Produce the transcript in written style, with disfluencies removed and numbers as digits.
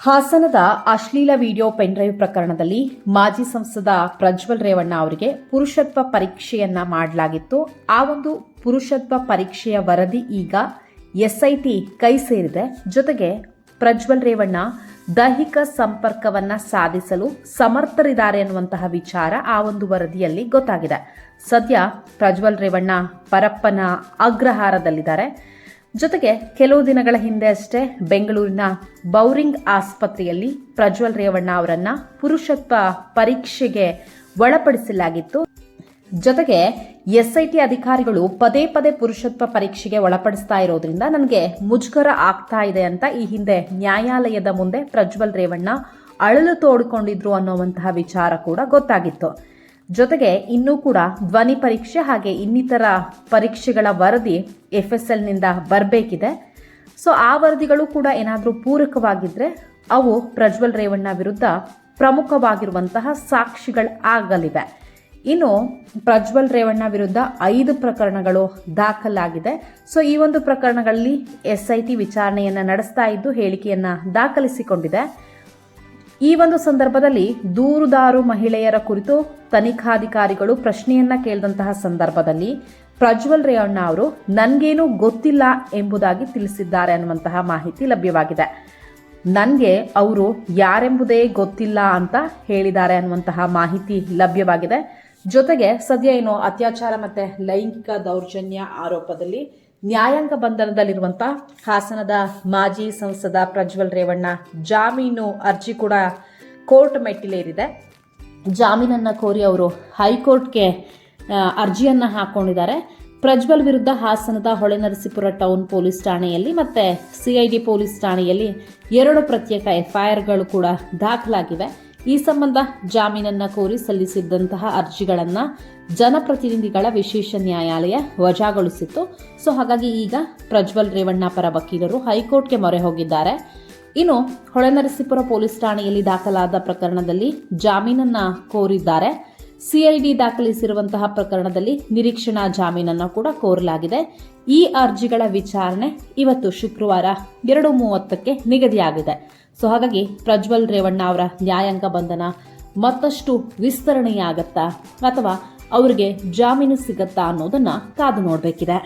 ಹಾಸನದ ಅಶ್ಲೀಲ video pen drive ಪ್ರಕರಣದಲ್ಲಿ ಮಾಜಿ ಸಂಸದ ಪ್ರಜ್ವಲ್ ರೇವಣ್ಣ ಅವರಿಗೆ ಪುರುಷತ್ವ ಪರೀಕ್ಷೆಯನ್ನ ಮಾಡಲಾಗಿತ್ತು. ಆ ಒಂದು ಪುರುಷತ್ವ ಪರೀಕ್ಷೆಯ ವರದಿ ಈಗ ಎಸ್ಐಟಿ ಕೈ ಸೇರಿದೆ. ಜೊತೆಗೆ ಪ್ರಜ್ವಲ್ ರೇವಣ್ಣ ದೈಹಿಕ ಸಂಪರ್ಕವನ್ನ ಸಾಧಿಸಲು ಸಮರ್ಥರಿದ್ದಾರೆ ಅನ್ನುವಂತಹ ವಿಚಾರ ಆ ಒಂದು ವರದಿಯಲ್ಲಿ ಗೊತ್ತಾಗಿದೆ. ಸದ್ಯ ಪ್ರಜ್ವಲ್ ರೇವಣ್ಣ ಪರಪ್ಪನ ಅಗ್ರಹಾರದಲ್ಲಿದ್ದಾರೆ. ಜೊತೆಗೆ ಕೆಲವು ದಿನಗಳ ಹಿಂದೆ ಅಷ್ಟೇ ಬೆಂಗಳೂರಿನ ಬೌರಿಂಗ್ ಆಸ್ಪತ್ರೆಯಲ್ಲಿ ಪ್ರಜ್ವಲ್ ರೇವಣ್ಣ ಅವರನ್ನ ಪುರುಷತ್ವ ಪರೀಕ್ಷೆಗೆ ಒಳಪಡಿಸಲಾಗಿತ್ತು. ಜೊತೆಗೆ ಎಸ್ಐಟಿ ಅಧಿಕಾರಿಗಳು ಪದೇ ಪದೇ ಪುರುಷತ್ವ ಪರೀಕ್ಷೆಗೆ ಒಳಪಡಿಸ್ತಾ ಇರೋದ್ರಿಂದ ನನಗೆ ಮುಜುಗರ ಆಗ್ತಾ ಇದೆ ಅಂತ ಈ ಹಿಂದೆ ನ್ಯಾಯಾಲಯದ ಮುಂದೆ ಪ್ರಜ್ವಲ್ ರೇವಣ್ಣ ಅಳಲು ತೋಡಿಕೊಂಡಿದ್ರು ಅನ್ನುವಂತಹ ವಿಚಾರ ಕೂಡ ಗೊತ್ತಾಗಿತ್ತು. ಜೊತೆಗೆ ಇನ್ನೂ ಕೂಡ ಧ್ವನಿ ಪರೀಕ್ಷೆ ಹಾಗೆ ಇನ್ನಿತರ ಪರೀಕ್ಷೆಗಳ ವರದಿ FSLನಿಂದ ಬರಬೇಕಿದೆ. ಸೊ ಆ ವರದಿಗಳು ಕೂಡ ಏನಾದರೂ ಪೂರಕವಾಗಿದ್ದರೆ ಅವು ಪ್ರಜ್ವಲ್ ರೇವಣ್ಣ ವಿರುದ್ಧ ಪ್ರಮುಖವಾಗಿರುವಂತಹ ಸಾಕ್ಷಿಗಳಾಗಲಿವೆ. ಇನ್ನು ಪ್ರಜ್ವಲ್ ರೇವಣ್ಣ ವಿರುದ್ಧ 5 ಪ್ರಕರಣಗಳು ದಾಖಲಾಗಿದೆ. ಸೊ ಈ ಒಂದು ಪ್ರಕರಣಗಳಲ್ಲಿ SIT ವಿಚಾರಣೆಯನ್ನು ನಡೆಸ್ತಾ ಇದ್ದು ಹೇಳಿಕೆಯನ್ನು ದಾಖಲಿಸಿಕೊಂಡಿದೆ. ಈ ಒಂದು ಸಂದರ್ಭದಲ್ಲಿ ದೂರುದಾರು ಮಹಿಳೆಯರ ಕುರಿತು ತನಿಖಾಧಿಕಾರಿಗಳು ಪ್ರಶ್ನೆಯನ್ನ ಕೇಳಿದಂತಹ ಸಂದರ್ಭದಲ್ಲಿ ಪ್ರಜ್ವಲ್ ರೇವಣ್ಣ ಅವರು ನನ್ಗೇನು ಗೊತ್ತಿಲ್ಲ ಎಂಬುದಾಗಿ ತಿಳಿಸಿದ್ದಾರೆ ಅನ್ನುವಂತಹ ಮಾಹಿತಿ ಲಭ್ಯವಾಗಿದೆ. ನನಗೆ ಅವರು ಯಾರೆಂಬುದೇ ಗೊತ್ತಿಲ್ಲ ಅಂತ ಹೇಳಿದ್ದಾರೆ ಅನ್ನುವಂತಹ ಮಾಹಿತಿ ಲಭ್ಯವಾಗಿದೆ. ಜೊತೆಗೆ ಸದ್ಯ ಏನು ಅತ್ಯಾಚಾರ ಮತ್ತೆ ಲೈಂಗಿಕ ದೌರ್ಜನ್ಯ ಆರೋಪದಲ್ಲಿ ನ್ಯಾಯಾಂಗ ಬಂಧನದಲ್ಲಿರುವಂತಹ ಹಾಸನದ ಮಾಜಿ ಸಂಸದ ಪ್ರಜ್ವಲ್ ರೇವಣ್ಣ ಜಾಮೀನು ಅರ್ಜಿ ಕೂಡ ಕೋರ್ಟ್ ಮೆಟ್ಟಿಲೇರಿದೆ. ಜಾಮೀನನ್ನು ಕೋರಿ ಅವರು ಹೈಕೋರ್ಟ್ಗೆ ಅರ್ಜಿಯನ್ನು ಹಾಕೊಂಡಿದ್ದಾರೆ. ಪ್ರಜ್ವಲ್ ವಿರುದ್ಧ ಹಾಸನದ ಹೊಳೆನರಸೀಪುರ ಟೌನ್ ಪೊಲೀಸ್ ಠಾಣೆಯಲ್ಲಿ ಮತ್ತೆ CID ಪೊಲೀಸ್ ಠಾಣೆಯಲ್ಲಿ 2 ಪ್ರತ್ಯೇಕ FIRಗಳು ಕೂಡ ದಾಖಲಾಗಿವೆ. ಈ ಸಂಬಂಧ ಜಾಮೀನನ್ನ ಕೋರಿ ಸಲ್ಲಿಸಿದ್ದಂತಹ ಅರ್ಜಿಗಳನ್ನು ಜನಪ್ರತಿನಿಧಿಗಳ ವಿಶೇಷ ನ್ಯಾಯಾಲಯ ವಜಾಗೊಳಿಸಿತ್ತು. ಸೊ ಹಾಗಾಗಿ ಈಗ ಪ್ರಜ್ವಲ್ ರೇವಣ್ಣ ಪರ ವಕೀಲರು ಹೈಕೋರ್ಟ್ಗೆ ಮೊರೆ ಹೋಗಿದ್ದಾರೆ. ಇನ್ನು ಹೊಳೆನರಸೀಪುರ ಪೊಲೀಸ್ ಠಾಣೆಯಲ್ಲಿ ದಾಖಲಾದ ಪ್ರಕರಣದಲ್ಲಿ ಜಾಮೀನನ್ನ ಕೋರಿದ್ದಾರೆ. CID ದಾಖಲಿಸಿರುವಂತಹ ಪ್ರಕರಣದಲ್ಲಿ ನಿರೀಕ್ಷಣಾ ಜಾಮೀನನ್ನು ಕೂಡ ಕೋರಲಾಗಿದೆ. ಈ ಅರ್ಜಿಗಳ ವಿಚಾರಣೆ ಇವತ್ತು ಶುಕ್ರವಾರ 2:30ಕ್ಕೆ ನಿಗದಿಯಾಗಿದೆ. ಸೊ ಹಾಗಾಗಿ ಪ್ರಜ್ವಲ್ ರೇವಣ್ಣ ಅವರ ನ್ಯಾಯಾಂಗ ಬಂಧನ ಮತ್ತಷ್ಟು ವಿಸ್ತರಣೆಯಾಗತ್ತಾ ಅಥವಾ ಅವರಿಗೆ ಜಾಮೀನು ಸಿಗತ್ತಾ ಅನ್ನೋದನ್ನ ಕಾದು ನೋಡಬೇಕಿದೆ.